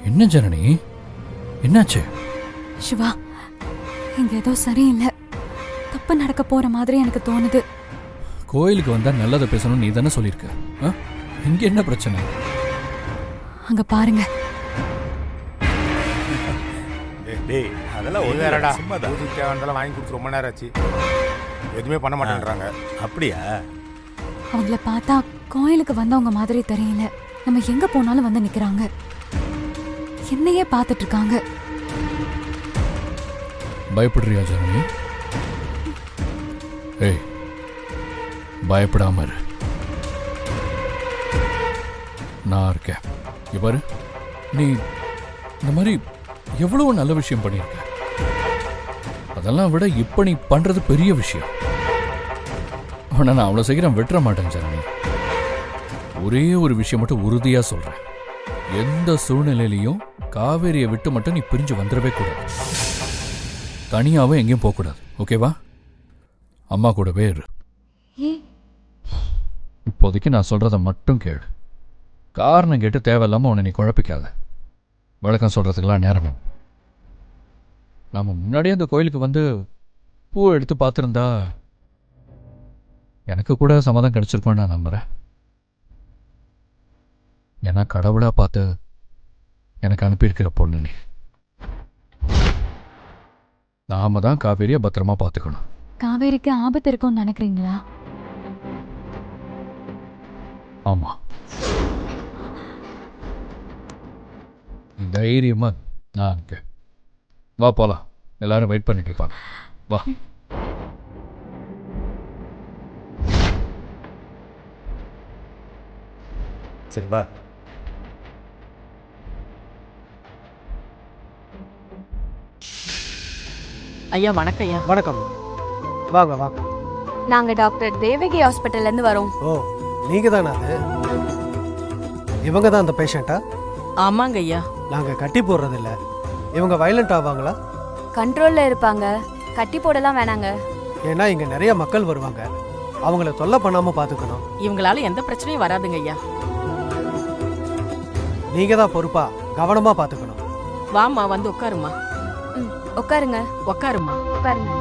என்ன ஜனனி, என்னாச்சு? சிவா, இங்க ஏதோ சரியில்லை. தப்பு நடக்க போற மாதிரி எனக்கு தோணுது. கோயிலுக்கு வந்தா நல்லதை பேசணும் நீ தானே சொல்லியிருக்க. இங்க என்ன பிரச்சனை? அங்க பாருங்க. டேய் அதெல்லாம் ஒரு வேறடா. பூஜைக்கு தேவையானதெல்லாம் வாங்கி கொடுத்து ரொம்ப நேரம் ஆச்சு. எதுவுமே பண்ண மாட்டேன்றாங்க. அப்படியா? அவங்கள பார்த்தா கோயிலுக்கு வந்தவங்க மாதிரி தெரியல. நம்ம எங்க போனாலும் வந்து நிக்கிறாங்க. என்னையே பார்த்துட்டு இருக்காங்க. பயப்படுறியா ஜனனி? ஏய், பயப்படாம இரு. நான் இருக்கேன். இவரு நீ இந்த மாதிரி எவ்வளவு நல்ல விஷயம் பண்ணியிருக்க. அதெல்லாம் விட இப்ப நீ பண்றது பெரிய விஷயம். ஆனா நான் அவ்வளவு சீக்கிரம் விட்டுற மாட்டேன் ஜனனி. ஒரே ஒரு விஷயம் மட்டும் உறுதியா சொல்றேன். எந்த சூழ்நிலையிலையும் காவேரியை விட்டு மட்டும் நீ பிரிஞ்சு வந்துடவே கூடாது. தனியாவும் எங்கேயும் போகக்கூடாது. ஓகேவா? அம்மா கூடவே இரு. இப்போதைக்கு நான் சொல்றத மட்டும் கேளு. காரணம் கேட்டு தேவையில்லாம உன்னை நீ குழப்பிக்காத. வழக்கம் சொல்றதுக்கெல்லாம் நேரம். நாம முன்னாடியே அந்த கோயிலுக்கு வந்து பூ எடுத்து பார்த்துருந்தா எனக்கு கூட சமாதானம் கிடைச்சிருக்கோன்னு நான் நம்புறேன். ஏன்னா கடவுளா பார்த்து எனக்கு அனுப்பியிருக்கிற பொண்ணு நீ. நாம தான் காவேரியை பத்திரமா பார்த்துக்கணும். காவேரிக்கு ஆபத்து இருக்கும்னு நினைக்கிறீங்களா? ஆமா, தைரியமா நான் இருக்கேன். வா போலாம். எல்லாரும் வெயிட் பண்ணிட்டு இருப்பாங்க. வா. சரி வா. ஐயா வணக்கம் ஐயா. வணக்கம். வாங்க வாங்க. நாங்க டாக்டர் தேவகி ஹாஸ்பிட்டல்ல இருந்து வரோம். ஓ, நீங்க தானே அது? இவங்க தான் அந்த பேஷண்ட்டா? ஆமாங்க ஐயா. நாங்க கட்டி போடுறது இல்ல. இவங்க வயலண்ட் ஆவாங்களா? கண்ட்ரோல்ல இருப்பாங்க. கட்டி போடலாம் வேணாங்க. ஏன்னா இங்க நிறைய மக்கள் வருவாங்க. அவங்கள தொல்லை பண்ணாம பாத்துக்கணும். இவங்களால எந்த பிரச்சனையும் வராதுங்க ஐயா. நீங்க தான் பொறுப்பா கவனமா பாத்துக்கணும். வாமா வந்து உட்காருமா. உட்காருங்க. உட்காருமா. உட்காருங்க.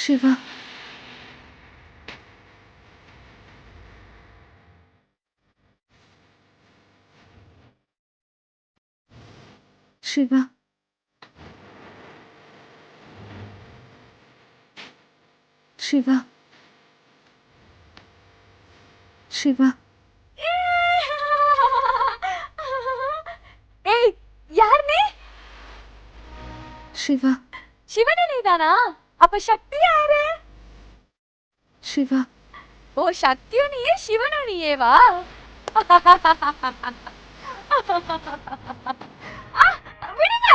சிவா, சிவா, சிவா, சிவா. ஏய், யார் நீ? சிவா, சிவனே நீதானா? அப்ப சக்தி யாரு? சிவா. ஓ, சக்தியும் நீயே சிவனும் நீயேவா? விடுங்க.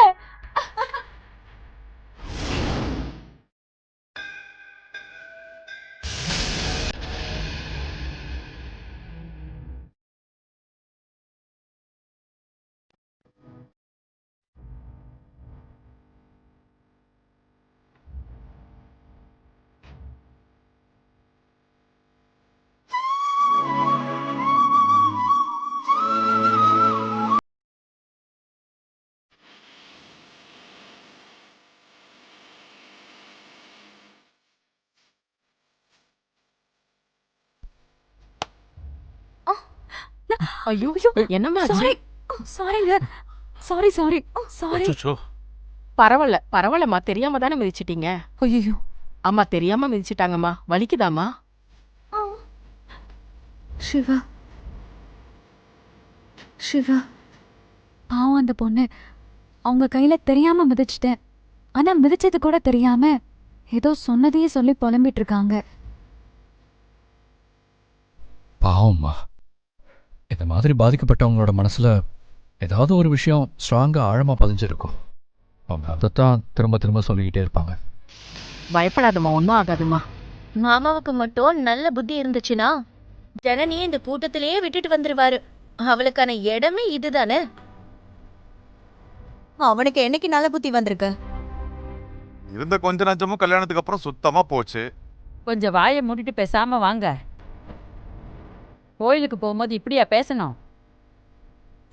ஐயோ என்னம்மா ஆச்சு? சாரி, சாரிங்க. Sorry, sorry, sorry. பரவாயில்ல பரவாயில்லம்மா. தெரியாம தானே மிதிச்சிட்டீங்க. ஐயோ, அம்மா தெரியாம மிதிச்சிட்டாங்கம்மா. வலிக்குதாம்மா? சிவா, சிவா. பாவம் அந்த பொண்ணு. அவங்க கையில தெரியாம மிதிச்சிட்டேன். ஆனா மிதிச்சது கூட தெரியாம ஏதோ சொன்னதையே சொல்லி புலம்பிட்டு இருக்காங்க. பாவம்மா. இந்த மாதிரி பாதிக்கப்பட்டவங்களோட மனசுல ஏதாவது ஒரு விஷயம் ஸ்ட்ராங்கா ஆழமா பதிஞ்சிருக்கும். அவங்க அதைத்தான் திரும்ப திரும்ப சொல்லிக்கிட்டே இருப்பாங்க. பயப்படாதம்மா, ஒன்றும் ஆகாதுமா. மாமாவுக்கு மட்டும் நல்ல புத்தி இருந்துச்சுன்னா ஜனனியை இந்த கூட்டத்திலேயே விட்டுட்டு வந்துருவாரு. அவளுக்கான இடமே இதுதானே. அவனுக்கு என்னைக்கு நல்ல புத்தி வந்திருக்கு? இருந்த கொஞ்ச நஞ்சமும் கல்யாணத்துக்கு அப்புறம் சுத்தமா போச்சு. கொஞ்சம் வாயை மூடிட்டு பேசாம வாங்க. கோயிலுக்கு போகும்போது இப்படியா பேசணும்?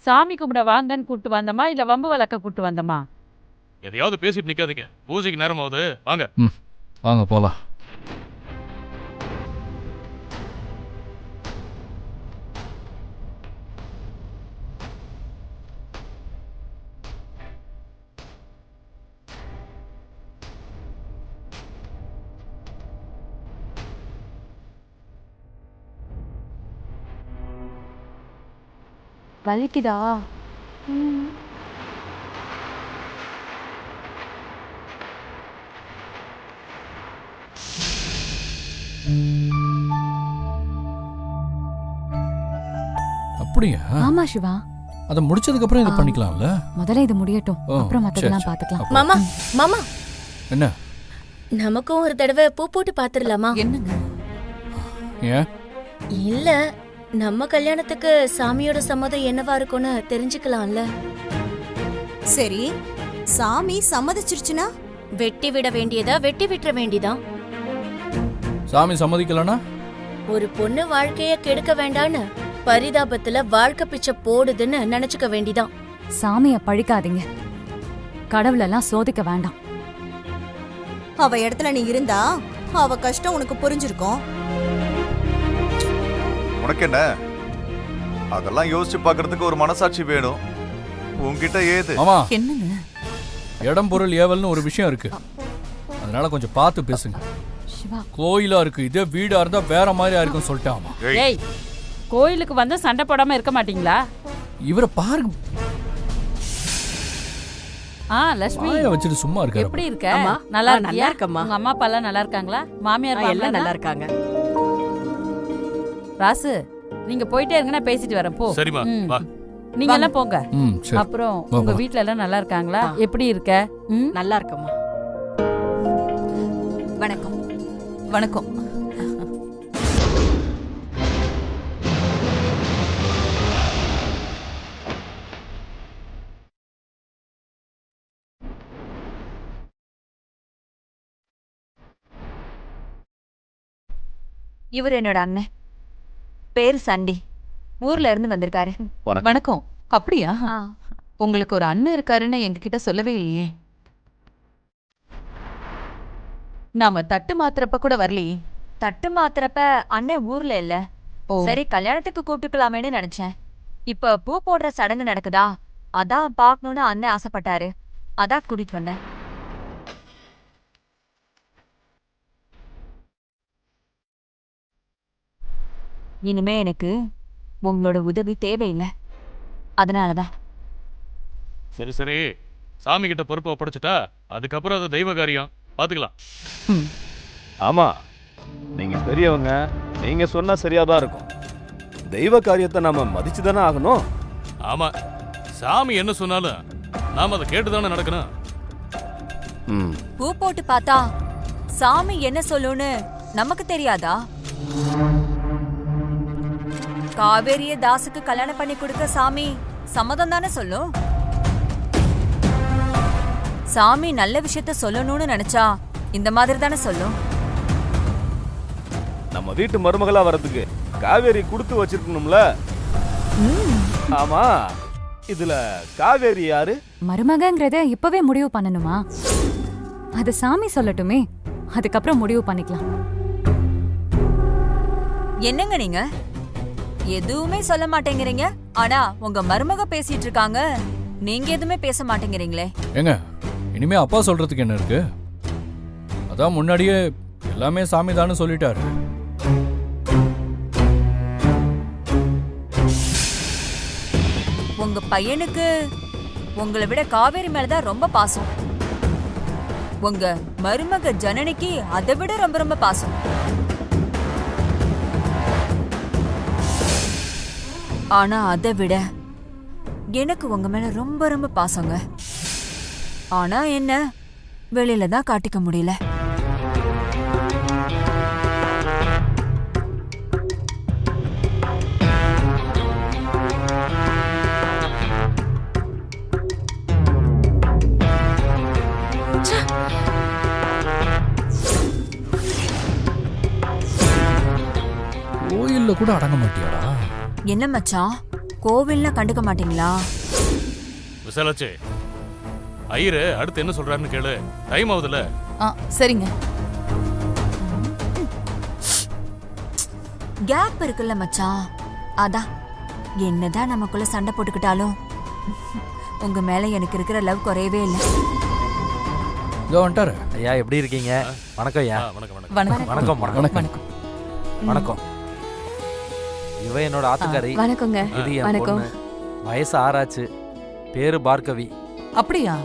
சாமி கும்பிட வாங்கன்னு கூப்பிட்டு வந்தோமா இல்லை வம்பு வளர்க்க கூப்பிட்டு வந்தோமா? எதையாவது பேசிட்டு நிக்காதீங்க, பூஜைக்கு நேரம் ஆகுது, வாங்க. வாங்க போலாம். வலிக்குதா? அப்படியா? ஆமா சிவா, அதை முடிச்சதுக்கு அப்புறம் இதை பண்ணிக்கலாம்ல? முதல்ல இது முடியட்டும், ஓ, அப்புறம் சரி, மத்ததெல்லாம் சரி. பாத்துக்கலாம். அப்போ- மாமா மாமா என்ன? நமக்கும் ஒரு தடவை பூ போட்டு பாத்துடலாமா? என்னங்க? ஏன்? இல்ல, நம்ம கல்யாணத்துக்கு சாமியோட சம்மதம் என்னவா இருக்கும்னு தெரிஞ்சுக்கலாம்ல. சரி, சாமி சம்மதிச்சிருச்சுனா வெட்டி விட வேண்டியதா வெட்டி விட்டுற வேண்டியதான். சாமி சம்மதிக்கலனா? ஒரு பொண்ணு வாழ்க்கைய கெடுக்க வேண்டான்னு பரிதாபத்துல வாழ்க்கை பிச்சை போடுதுன்னு நினைச்சுக்க வேண்டிதான். சாமிய பழிக்காதீங்க, கடவுளெல்லாம் சோதிக்க வேண்டாம். அவ இடத்துல நீ இருந்தா அவ கஷ்டம் உனக்கு புரிஞ்சிருக்கும். உனக்கு என்ன? அதெல்லாம் யோசிச்சு பார்க்கிறதுக்கு ஒரு மனசாட்சி வேணும். உன்கிட்ட ஏது? ஆமா, என்னங்க? இடம் பொருள் ஏவல்னு ஒரு விஷயம் இருக்கு, அதனால கொஞ்சம் பார்த்து பேசுங்க. சிவா, கோயிலா இருக்கு, இதே வீடா இருந்தா வேற மாதிரியா இருக்குன்னு சொல்லிட்டாமா. ஏய், ஏய், கோயிலுக்கு வந்து சண்டை போடாம இருக்க மாட்டீங்களா? இவரை பாருங்க, லட்சுமி வாயை வச்சுட்டு சும்மா இருக்காரு. எப்படி இருக்க? அம்மா, நல்லா நல்லா இருக்கியா? இருக்கம்மா. உங்க அம்மா அப்பா எல்லாம் நல்லா இருக்காங்களா? மாமியார் எல்லாம் நல்லா நல்லா இருக்காங்க. ராசு, நீங்க போயிட்டே இருங்க, நான் பேசிட்டு வரேன். போ. சரிம்மா, ம். வா. நீங்க எல்லாம் போங்க. சரி. அப்புறம் வா, உங்க வா. வீட்ல எல்லாம் நல்லா இருக்காங்களா? எப்படி இருக்க? நல்லா இருக்கம்மா. வணக்கம். வணக்கம். இவர் என்னோட அண்ணன், பேரு சண்டி, ஊர்ல இருந்து வந்திருக்காரு. வணக்கம். அப்படியா? உங்களுக்கு ஒரு அண்ணன் இருக்காருன்னு எங்ககிட்ட சொல்லவே இல்லையே. நாம தட்டு மாத்துறப்ப கூட வரலையே. தட்டு மாத்துறப்ப அண்ணன் ஊர்ல இல்ல. சரி, கல்யாணத்துக்கு கூப்பிட்டுக்கலாமேன்னு நினைச்சேன். இப்ப பூ போடுற சடங்கு நடக்குதா, அதான் பாக்கணும்னு அண்ணன் ஆசைப்பட்டாரு, அதான் கூட்டிட்டு வந்தேன். இனிமே எனக்கு உங்களோட உதவி தேவையில்லை, அதனாலதான். சரி சரி, சாமி கிட்ட பொறுப்பை ஒப்படைச்சிட்டா அதுக்கப்புறம் அது தெய்வ காரியம், பாத்துக்கலாம். ஆமா, நீங்க பெரியவங்க, நீங்க சொன்னா சரியாதான் இருக்கும். தெய்வ காரியத்தை நாம மதிச்சு தானே ஆகணும். ஆமா, சாமி என்ன சொன்னாலும் நாம அதை கேட்டுதானே நடக்கணும். பூ போட்டு பார்த்தா சாமி என்ன சொல்லுன்னு நமக்கு தெரியாதா? காவேரிய தாசுக்கு கல்யாணம் பண்ணி கொடுக்க சாமி சம்மதம் தானே சொல்லும். சாமி நல்ல விஷயத்த சொல்லணும்னு நினைச்சா இந்த மாதிரி தானே சொல்லும். நம்ம வீட்டு மருமகளா வர்றதுக்கு காவேரி கொடுத்து வச்சிருக்கணும்ல. ஆமா, இதுல காவேரி யாரு? மருமகங்கிறத இப்பவே முடிவு பண்ணணுமா? அது சாமி சொல்லட்டுமே, அதுக்கப்புறம் முடிவு பண்ணிக்கலாம். என்னங்க நீங்க எதுவுமே சொல்ல மாட்டேங்கிறீங்க, ஆனா உங்க மருமக பேசிட்டு இருக்காங்க, நீங்க எதுவுமே பேச மாட்டேங்கிறீங்களே. ஏங்க, இனிமே அப்பா சொல்றதுக்கு என்ன இருக்கு? அதான் முன்னாடியே எல்லாமே சாமி தானு சொல்லிட்டாரு. உங்க பையனுக்கு உங்களை விட காவேரி மேலதான் ரொம்ப பாசம். உங்க மருமக ஜனனிக்கு அதை விட ரொம்ப ரொம்ப பாசம். ஆனா அதை விட எனக்கு உங்க மேல ரொம்ப ரொம்ப பாசங்க. ஆனா என்ன, வெளியில தான் காட்டிக்க முடியல. கோயில்ல கூட கூட அடங்க மாட்டியாடா? என்ன மச்சான், கோவில்ல கண்டுக்க மாட்டீங்களா? விசாலாச்சு, ஐயரு அடுத்து என்ன சொல்றாருன்னு கேளு. டைம் ஆகுதுல. சரிங்க. கேப் இருக்குல்ல மச்சான், அதான். என்னதான் நமக்குள்ள சண்டை போட்டுக்கிட்டாலும் உங்க மேல எனக்கு இருக்கிற லவ் குறையவே இல்லை. இதோ வந்துட்டாரு. ஐயா எப்படி இருக்கீங்க? வணக்கம் ஐயா. வணக்கம் வணக்கம். வணக்கம். வணக்கம் வணக்கம். வணக்கம். இவ என்னோட ஆத்துக்காரி. வணக்கங்க. இது என் வணக்கம். பொண்ணு. வயசு 6 ஆச்சு. பேரு பார்கவி. அப்படியா?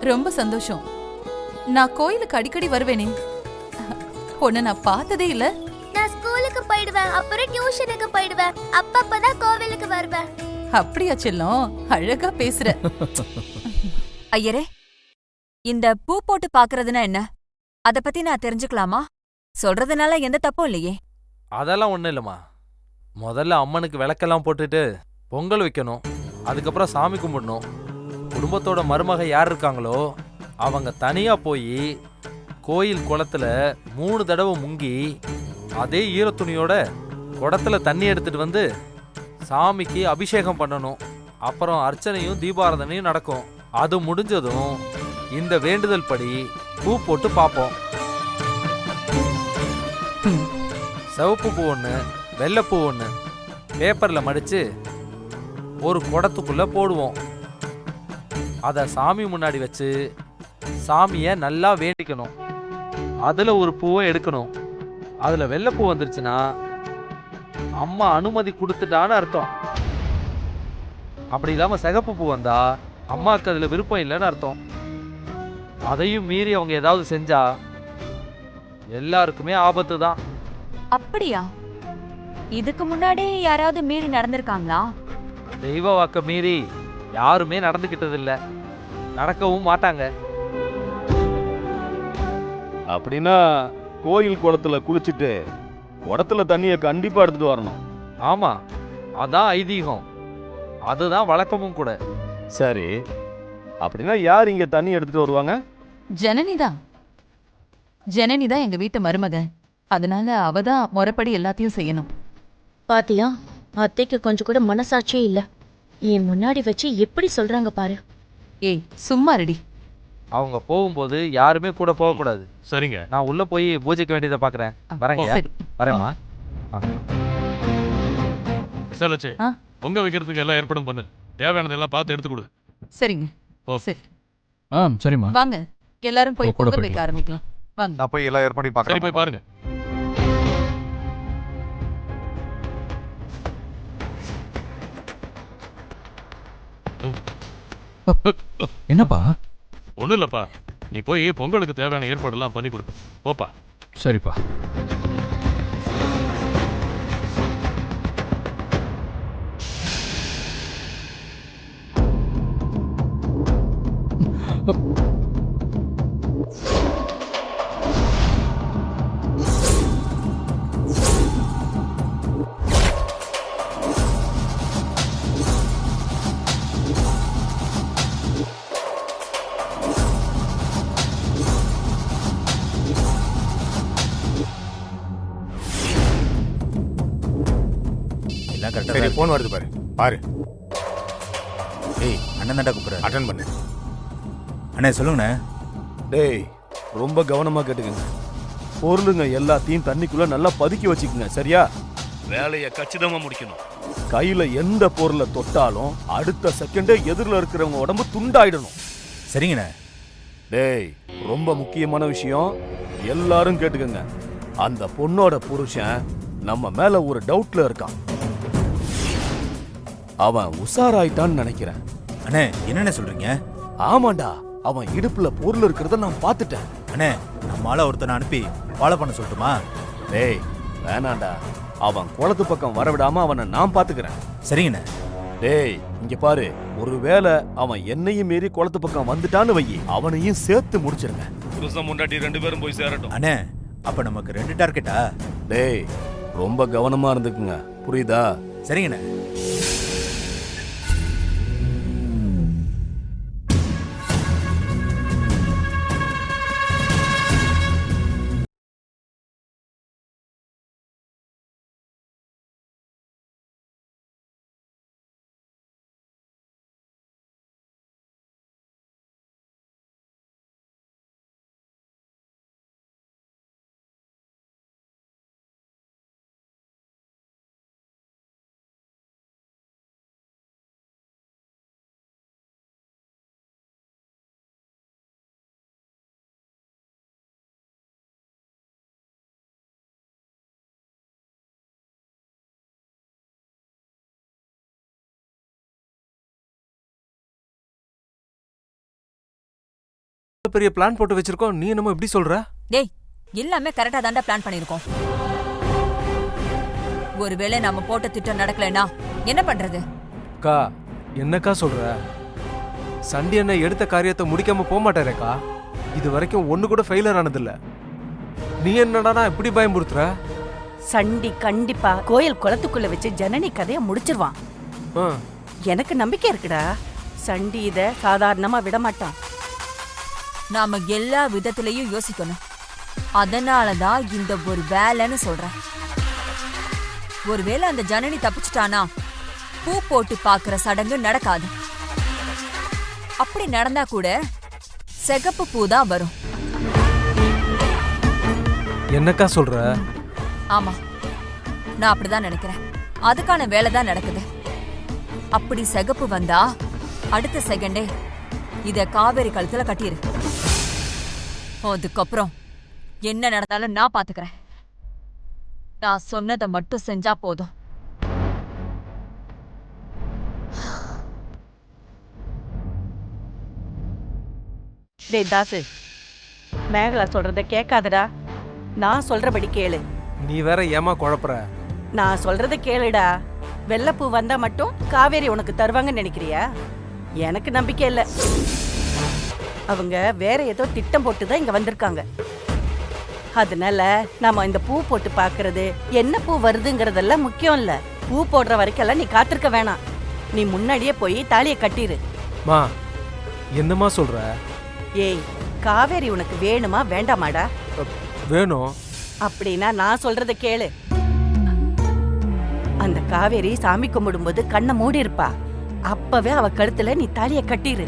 ரொம்ப சந்தோஷம். நான் கோயிலுக்கு அடிக்கடி வருவேனே, பொண்ணு நான் பார்த்ததே இல்ல. நான் ஸ்கூலுக்கு போயிடுவேன், அப்புறம் டியூஷனுக்கு போயிடுவேன், அப்பப்பதான் கோவிலுக்கு வருவேன். அப்படியா செல்லம்? அழகா பேசுற. ஐயரே, இந்த பூ போட்டு பாக்குறதுன்னா என்ன? அத பத்தி நான் தெரிஞ்சுக்கலாமா? சொல்றதுனால எந்த தப்பும் இல்லையே. அதெல்லாம் ஒண்ணும் இல்லம்மா. முதல்ல அம்மனுக்கு விளக்கெல்லாம் போட்டுட்டு பொங்கல் வைக்கணும். அதுக்கப்புறம் சாமி கும்பிடணும். குடும்பத்தோட மருமக யார் இருக்காங்களோ அவங்க தனியா போய் கோயில் குளத்துல 3 தடவை முங்கி அதே ஈரத்துணியோட குடத்துல தண்ணி எடுத்துட்டு வந்து சாமிக்கு அபிஷேகம் பண்ணணும். அப்புறம் அர்ச்சனையும் தீபாராதனையும் நடக்கும். அது முடிஞ்சதும் இந்த வேண்டுதல் படி பூ போட்டு பார்ப்போம். சிவப்பு பூ ஒன்று, வெள்ளைப்பூ ஒன்று பேப்பரில் மடித்து ஒரு குடத்துக்குள்ள போடுவோம். அதை சாமி முன்னாடி வச்சு சாமியை நல்லா வேண்டிக்கணும். அதில் ஒரு பூவை எடுக்கணும். அதில் வெள்ளைப்பூ வந்துருச்சுன்னா அம்மா அனுமதி கொடுத்துட்டான்னு அர்த்தம். அப்படி இல்லாமல் சிகப்பு பூ வந்தா அம்மாவுக்கு அதில் விருப்பம் இல்லைன்னு அர்த்தம். அதையும் மீறி அவங்க ஏதாவது செஞ்சா எல்லாருக்குமே ஆபத்து தான். அப்படியா? இதுக்கு முன்னாடி யாராவது மீறி நடந்திருக்காங்களா? தெய்வ வாக்க மீறி யாருமே நடந்துக்கிட்டது இல்ல, நடக்கவும் மாட்டாங்க. அப்படின்னா கோயில் குளத்துல குளிச்சுட்டு குடத்துல தண்ணியை கண்டிப்பா எடுத்துட்டு வரணும். ஆமா, அதான் ஐதீகம், அதுதான் வழக்கமும் கூட. சரி, அப்படின்னா யார் இங்க தண்ணி எடுத்துட்டு வருவாங்க? ஜனனிதான். ஜனனிதான் எங்க வீட்டு மருமக. அதனால அவதான் முறைப்படி எல்லாத்தையும் செய்யணும். பாத்தியா, அத்தைக்கு கொஞ்சம் கூட மனசாட்சியே இல்ல. என் முன்னாடி வச்சு எப்படி சொல்றாங்க பாரு. ஏய் சும்மா ரெடி. அவங்க போகும்போது யாருமே கூட போகக்கூடாது. சரிங்க. நான் உள்ள போய் பூஜைக்கு வேண்டியதை பாக்குறேன். வரேங்க. சரி. வரேம்மா. விசாலாச்சு, பொங்க வைக்கிறதுக்கு எல்லாம் ஏற்பாடும் பண்ணு. தேவையானதெல்லாம் பார்த்து எடுத்து கொடு. சரிங்க. சரி. சரிம்மா. வாங்க எல்லாரும் போய் கூட பொங்கல் வைக்க ஆரம்பிக்கலாம். வாங்க. நான் போய் எல்லா ஏற்பாடையும் சரி, பார்க்கறேன். போய் பாருங்க. என்னப்பா? ஒண்ணும் இல்லப்பா, நீ போய் பொங்கலுக்கு தேவையான ஏற்பாடெல்லாம் பண்ணி கொடு. போப்பா. சரிப்பா. சரி, போன் வருது பாரு. பாரு. டேய், அண்ணன் தாண்டா கூப்பிடுறாரு. அட்டன் பண்ணு. அண்ணே சொல்லுங்கண்ணே. டேய், ரொம்ப கவனமா கேட்டுக்கங்க. பொருளுங்க எல்லாத்தையும் தண்ணிக்குள்ள நல்லா பதுக்கி வச்சுக்கோங்க, சரியா? வேலையை கச்சிதமா முடிக்கணும். கையில எந்த பொருளை தொட்டாலும் அடுத்த செகண்டே எதிரில் இருக்கிறவங்க உடம்பு துண்டாயிடணும். சரிங்கண்ணே. டேய், ரொம்ப முக்கியமான விஷயம், எல்லாரும் கேட்டுக்கங்க. அந்த பொண்ணோட புருஷன் நம்ம மேல ஒரு டவுட்ல இருக்கான். அவன் உஷாராயிட்டான்னு நினைக்கிறேன். அண்ணே, என்னென்ன சொல்றீங்க? ஆமாண்டா, அவன் இடுப்புல பொருள் இருக்கிறத நான் பார்த்துட்டேன். அண்ணே, நம்மளால ஒருத்தனை அனுப்பி ஃபாலோ பண்ண சொல்லட்டுமா? டேய், வேணாண்டா. அவன் குளத்து பக்கம் வரவிடாம அவனை நான் பாத்துக்கிறேன். சரிங்கண்ணே. டேய், இங்க பாரு, ஒருவேளை அவன் என்னையும் மீறி குளத்து பக்கம் வந்துட்டான்னு வை, அவனையும் சேர்த்து முடிச்சிருங்க. புருஷன் முன்னாடி 2 பேரும் போய் சேரட்டும். அண்ணே, அப்ப நமக்கு 2 டார்கெட்டா? டேய், ரொம்ப கவனமா இருந்துக்குங்க, புரியுதா? சரிங்கண்ணே. பெரிய பிளான் போட்டு வச்சிருக்கோம், நீ என்னமோ இப்படி சொல்ற? டேய், எல்லாமே கரெக்டா தாண்டா பிளான் பண்ணிருக்கோம். ஒருவேளை நாம போட்ட திட்டம் நடக்கலனா என்ன பண்றது? அக்கா, என்னக்கா சொல்ற? சண்டி என்ன எடுத்த காரியத்தை முடிக்காம போக மாட்டாரேக்கா. இது வரைக்கும் ஒண்ணு கூட ஃபெயிலியர் ஆனதில்ல. நீ என்னடா இப்படி பயமுறுத்துற? சண்டி கண்டிப்பா கோயில் குளத்துக்குள்ள வச்சு ஜனனி கதைய முடிச்சிருவான். எனக்கு நம்பிக்கை இருக்குடா. சண்டி இத சாதாரணமா விட மாட்டான். நாம எல்லா விதத்திலையும் யோசிக்கணும். அதனாலதான் இந்த ஒரு வேலைன்னு சொல்றேன். ஒருவேளை அந்த ஜனனி தப்பிச்சிட்டானா பூ போட்டு பாக்குற சடங்கு நடக்காது. அப்படி நடந்தா கூட சிகப்பு பூ தான் வரும். என்னக்கா சொல்ற? ஆமா, நான் அப்படிதான் நினைக்கிறேன். அதுக்கான வேலை தான் நடக்குது. அப்படி சிகப்பு வந்தா அடுத்த செகண்டே இத காவேரி கழுத்துல கட்டிரு. அதுக்கப்புறம் என்ன நடந்தாலும் நான் பாத்துக்கிறேன். நான் சொன்னதை மட்டும் செஞ்சா போதும். டேய் தாசு, மேகலா சொல்றத கேட்காதடா. நான் சொல்றபடி கேளு. நீ வேற ஏமா குழப்பற? நான் சொல்றத கேளுடா. வெள்ளைப்பூ வந்தா மட்டும் காவேரி உனக்கு தருவாங்கன்னு நினைக்கிறியா? எனக்கு நம்பிக்கை இல்லை. அவங்க வேற ஏதோ திட்டம் போட்டு தான் இங்க வந்திருக்காங்க. அதனால நாம இந்த பூ போட்டு பாக்குறது, என்ன பூ வருதுங்கிறதெல்லாம் முக்கியம் இல்ல. பூ போடுற வரைக்கெல்லாம் நீ காத்திருக்க வேணாம். நீ முன்னாடியே போய் தாலியை கட்டிரு. மா, என்னமா சொல்ற? ஏய், காவேரி உனக்கு வேணுமா வேண்டாமாடா? வேணும். அப்படின்னா நான் சொல்றத கேளு. அந்த காவேரி சாமி கும்பிடும்போது கண்ணை மூடி இருப்பா. அப்பவே அவ கழுத்துல நீ தாலியை கட்டிரு.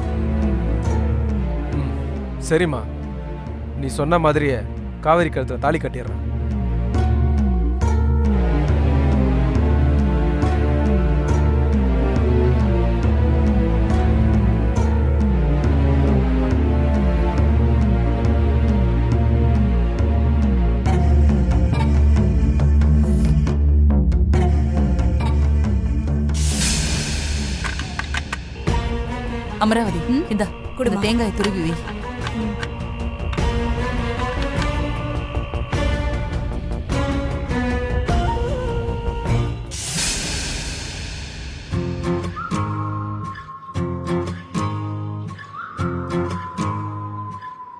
சரிம்மா, நீ சொன்ன மாதிரியே காவேரி கழுத்துல தாலி கட்டிடுறேன். அமராவதி, இந்த குடும்ப தேங்காய் துருவி வை.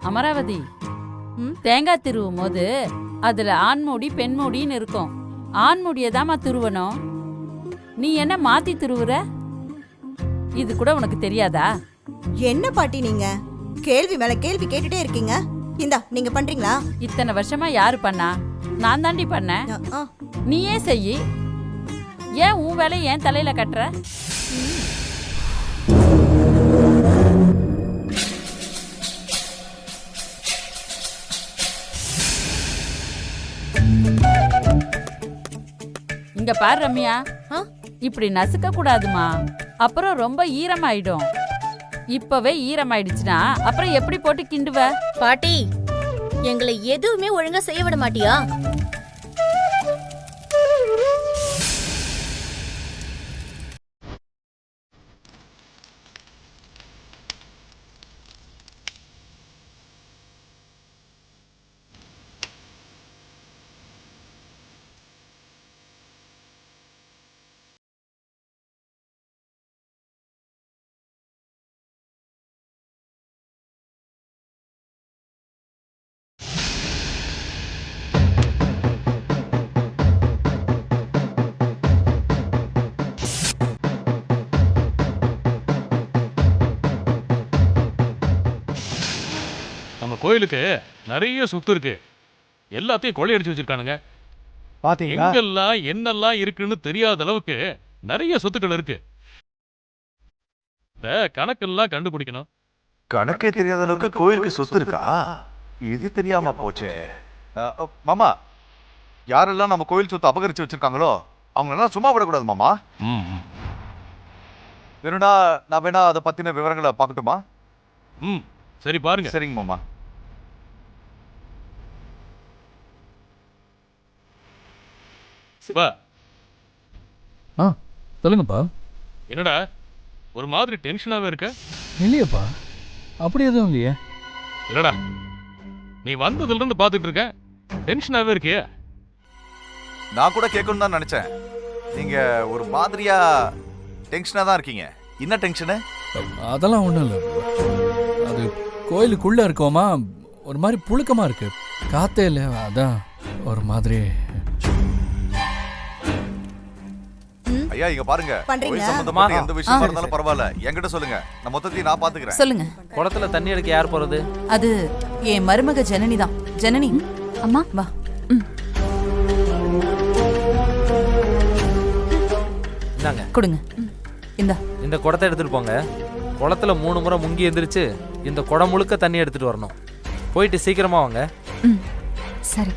அமராவதி, தேங்காய் திருவும் போது அதுல ஆண்மூடி பெண்மூடின்னு இருக்கும். ஆண்மூடியை தாமா திருவணும். நீ என்ன மாத்தி திருவுற? இது கூட உனக்கு தெரியாதா? என்ன பாட்டி நீங்க கேள்வி மேல கேள்வி கேட்டுட்டே இருக்கீங்க. இந்தா, நீங்க பண்றீங்களா? இத்தனை வருஷமா யாரு பண்ணா? நான் தாண்டி பண்ணேன். நீயே செய்யி. ஏன் உன் வேலையை ஏன் தலையில கட்டுற? இங்க பாரு ரம்யா, இப்படி நசுக்க கூடாதுமா. அப்புறம் ரொம்ப ஈரமாயிடும். இப்பவே ஈரமாயிடுச்சுன்னா அப்புறம் எப்படி போட்டு கிண்டுவ? பாட்டி, எங்களை எதுவுமே ஒழுங்கா செய்ய விட மாட்டியா? நம்ம கோயிலுக்கு நிறைய சொத்து இருக்கு. எல்லாத்தையும் கொள்ளையடிச்சு வச்சிருக்கானுங்க. பாத்தீங்களா? எங்கெல்லாம் என்னெல்லாம் இருக்குன்னு தெரியாத அளவுக்கு நிறைய சொத்துக்கள் இருக்கு. இந்த கணக்கெல்லாம் கண்டுபிடிக்கணும். கணக்கே தெரியாத அளவுக்கு கோயிலுக்கு சொத்து இருக்கா? இது தெரியாம போச்சே. மாமா, யாரெல்லாம் நம்ம கோயில் சொத்து அபகரிச்சு வச்சிருக்காங்களோ அவங்க எல்லாம் சும்மா விடக்கூடாது மாமா. வேணும்னா நான் வேணா அதை பத்தின விவரங்களை பார்க்கட்டுமா? சரி, பாருங்க. சரிங்க மாமா. சொல்லுங்கப்பா. என்னடா ஒரு மாதிரி டென்ஷனாவே இருக்க? இல்லையப்பா, அப்படி எதுவும் இல்லையே. இல்லடா, நீ வந்ததுல இருந்து பாத்துட்டு இருக்க, டென்ஷனாவே இருக்கியே. நான் கூட கேட்கணும்னு தான் நினைச்சேன். நீங்க ஒரு மாதிரியா டென்ஷனா தான் இருக்கீங்க. என்ன டென்ஷனு? அதெல்லாம் ஒன்றும் இல்லை. அது கோயிலுக்குள்ளே இருக்கோமா, ஒரு மாதிரி புழுக்கமாக இருக்கு, காத்தே இல்லை, அதான் ஒரு மாதிரி. ஐயா இங்க பாருங்க, பண்றீங்க? கோயில் சம்பந்தமான எந்த விஷயமா இருந்தாலும் பரவாயில்ல, என்கிட்ட சொல்லுங்க, நான் மொத்தத்தையும் நான் பாத்துக்கிறேன். சொல்லுங்க. குளத்துல தண்ணி எடுக்க யார் போறது? அது என் மருமக ஜனனி தான். ஜனனி, அம்மா வா. இந்தாங்க கொடுங்க. இந்த குடத்தை எடுத்துட்டு போங்க. குளத்துல 3 முறை முங்கி எந்திரிச்சு இந்த குடம் முழுக்க தண்ணி எடுத்துட்டு வரணும். போயிட்டு சீக்கிரமா வாங்க. சரி.